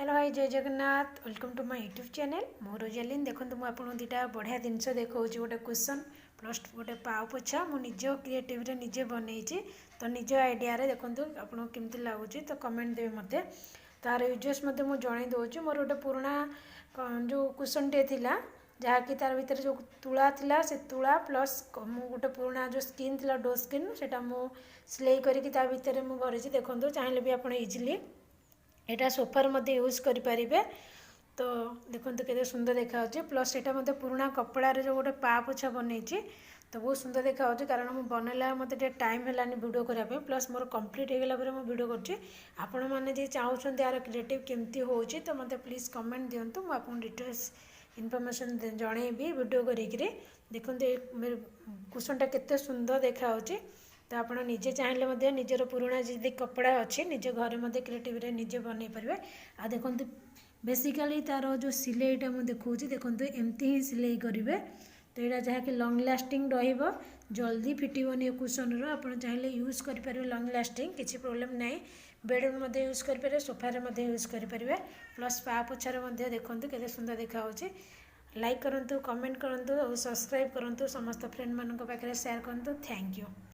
Hello hi जय Jagannath welcome to my YouTube channel मो रोजालिन देखो मुझे आपको दुटा बढ़िया जिनस देखा गोटे कुशन प्लस गोटे पाओपोछा मु निज क्रिएटिव निजे बनई तो निज आइडिया देखो आपको केमती लगुच तो कमेंट देवे मत तार यूजेस मुझे जन मोर गोटे पुराणा जो कुशन टे थिला जहाँकि तार भीतर जो तुला थिला से तुला प्लस मु गोटे पुराणा जो स्किन थिला डो स्किन सेटा मु सिलाई करके भितर मु भरी देखो चाहिए भी आप इजिली यहाँ सोफार मध्य यूज करें तो देखो के सुंदर देखा प्लस यहाँ मतलब पुराणा कपड़ार जो गोटे पापोछा बनई तो बहुत सुंदर देखा कारण मुझे बनला मत टाइम है वीडियो करने प्लस मोर कंप्लीट हो गला वीडियो कर चाहते यार क्रिएटिव केमती हो तो मत प्लीज कमेंट दिंतु मुझे डिटेल्स इनफॉरमेशन जनइबी वीडियो करी देखो कुशनटा केते सुंदर देखा तो आप निजे चाहिए निजर पुराणा जी कपड़ा अच्छे निज घर में क्रिएटिव निजे बनई पारे आ देखो बेसिकली तार जो सिलाईटा मुझे देखा देखो एमती ही सिलाई करेंगे तो यहाँ जहाँकि लंग लास्टिंग रल्दी फिटबनी कुशन आप चाहिए यूज करेंगे लंग लास्टिंग किसी प्रोब्लेम ना बेडरूम यूज करेंगे सोफार यूज करेंगे प्लस पापोछार देखो के सुंदर देखा लाइक करूँ कमेंट करूँ और सब्सक्राइब करूँ समस्त फ्रेंड मान पाखे शेयर करूँ थैंक यू।